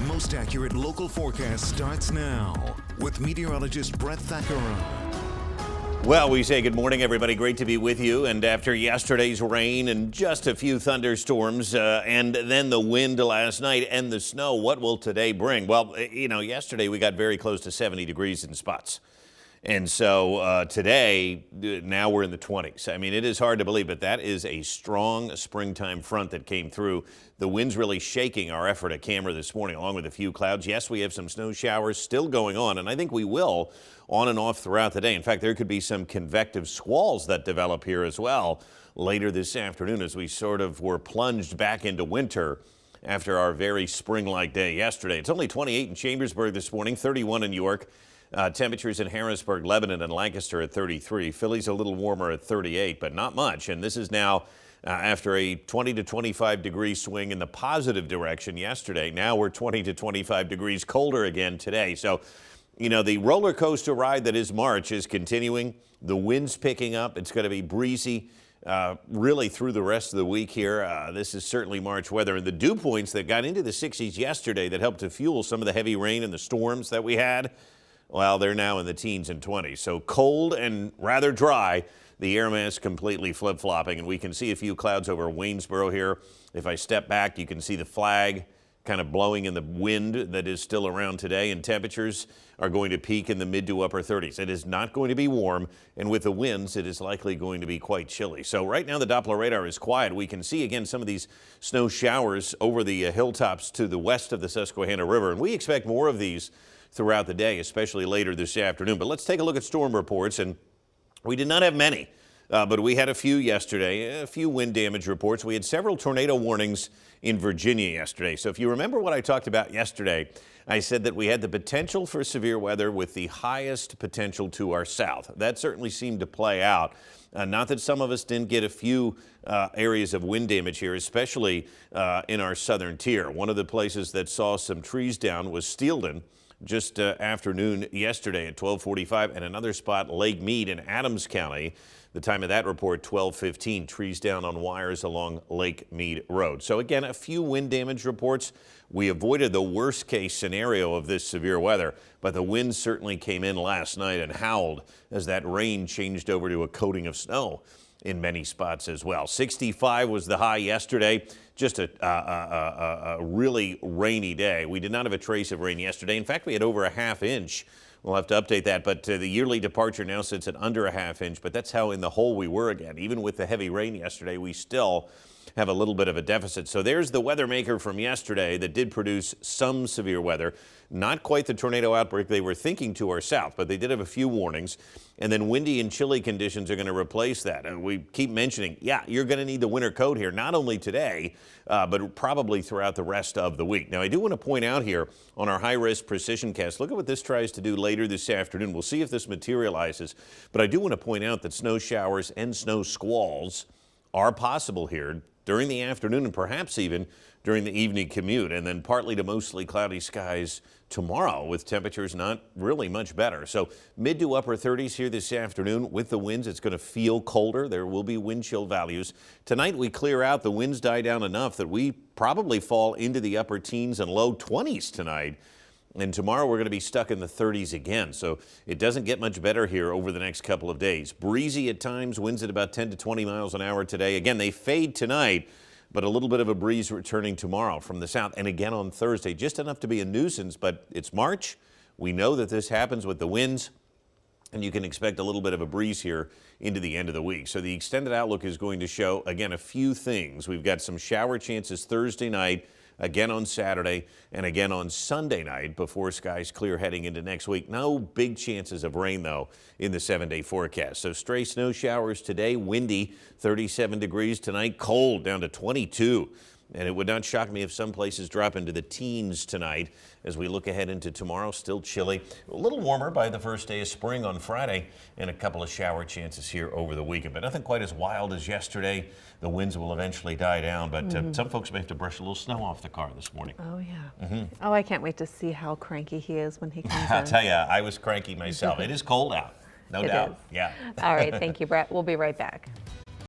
most accurate local forecast starts now with meteorologist Brett Thackeron. Well, we say good morning, everybody. Great to be with you. And after yesterday's rain and just a few thunderstorms and then the wind last night and the snow, what will today bring? Well, you know, yesterday we got very close to 70 degrees in spots. And so today, now we're in the 20s. I mean, it is hard to believe, but that is a strong springtime front that came through. The wind's really shaking our effort at camera this morning, along with a few clouds. Yes, we have some snow showers still going on, and I think we will on and off throughout the day. In fact, there could be some convective squalls that develop here as well later this afternoon as we sort of were plunged back into winter after our very spring-like day yesterday. It's only 28 in Chambersburg this morning, 31 in York. Temperatures in Harrisburg, Lebanon, and Lancaster at 33. Philly's a little warmer at 38, but not much. And this is now after a 20 to 25 degree swing in the positive direction yesterday. Now we're 20 to 25 degrees colder again today. So, you know, the roller coaster ride that is March is continuing. The wind's picking up. It's going to be breezy really through the rest of the week here. This is certainly March weather. And the dew points that got into the 60s yesterday that helped to fuel some of the heavy rain and the storms that we had, well, they're now in the teens and 20s. So cold and rather dry. The air mass completely flip-flopping, and we can see a few clouds over Waynesboro here. If I step back, you can see the flag kind of blowing in the wind that is still around today, and temperatures are going to peak in the mid to upper 30s. It is not going to be warm, and with the winds, it is likely going to be quite chilly. So right now, the Doppler radar is quiet. We can see, again, some of these snow showers over the hilltops to the west of the Susquehanna River, and we expect more of these throughout the day, especially later this afternoon. But let's take a look at storm reports, and we did not have many, but we had a few yesterday, a few wind damage reports. We had several tornado warnings in Virginia yesterday. So if you remember what I talked about yesterday, I said that we had the potential for severe weather with the highest potential to our south. That certainly seemed to play out. Not that some of us didn't get a few areas of wind damage here, especially in our southern tier. One of the places that saw some trees down was Steelton, just afternoon yesterday at 12:45, and another spot, Lake Mead in Adams County. The time of that report, 12:15, trees down on wires along Lake Mead Road. So again, a few wind damage reports. We avoided the worst case scenario of this severe weather, but the winds certainly came in last night and howled as that rain changed over to a coating of snow in many spots as well. 65 was the high yesterday. Just a really rainy day. We did not have a trace of rain yesterday. In fact, we had over a half inch. We'll have to update that, but the yearly departure now sits at under a half inch, but that's how in the hole we were again. Even with the heavy rain yesterday, we still have a little bit of a deficit. So there's the weather maker from yesterday that did produce some severe weather. Not quite the tornado outbreak they were thinking to our south, but they did have a few warnings. And then windy and chilly conditions are going to replace that. And we keep mentioning, yeah, you're going to need the winter coat here, not only today, but probably throughout the rest of the week. Now, I do want to point out here on our high-risk precision cast, look at what this tries to do later this afternoon. We'll see if this materializes. But I do want to point out that snow showers and snow squalls are possible here during the afternoon and perhaps even during the evening commute, and then partly to mostly cloudy skies tomorrow with temperatures not really much better. So mid to upper 30s here this afternoon. With the winds, it's going to feel colder. There will be wind chill values. Tonight we clear out. The winds die down enough that we probably fall into the upper teens and low 20s tonight. And tomorrow we're going to be stuck in the 30s again. So it doesn't get much better here over the next couple of days. Breezy at times, winds at about 10 to 20 miles an hour today. Again, they fade tonight, but a little bit of a breeze returning tomorrow from the south. And again on Thursday, just enough to be a nuisance, but it's March. We know that this happens with the winds, and you can expect a little bit of a breeze here into the end of the week. So the extended outlook is going to show, again, a few things. We've got some shower chances Thursday night, again on Saturday, and again on Sunday night before skies clear heading into next week. No big chances of rain, though, in the 7-day forecast. So stray snow showers today, windy, 37 degrees tonight, cold down to 22. And it would not shock me if some places drop into the teens tonight as we look ahead into tomorrow. Still chilly, a little warmer by the first day of spring on Friday, and a couple of shower chances here over the weekend. But nothing quite as wild as yesterday. The winds will eventually die down, but some folks may have to brush a little snow off the car this morning. Oh, yeah. Oh, I can't wait to see how cranky he is when he comes in. I'll tell you, I was cranky myself. It is cold out, no doubt. Is. Yeah. All right, thank you, Brett. We'll be right back.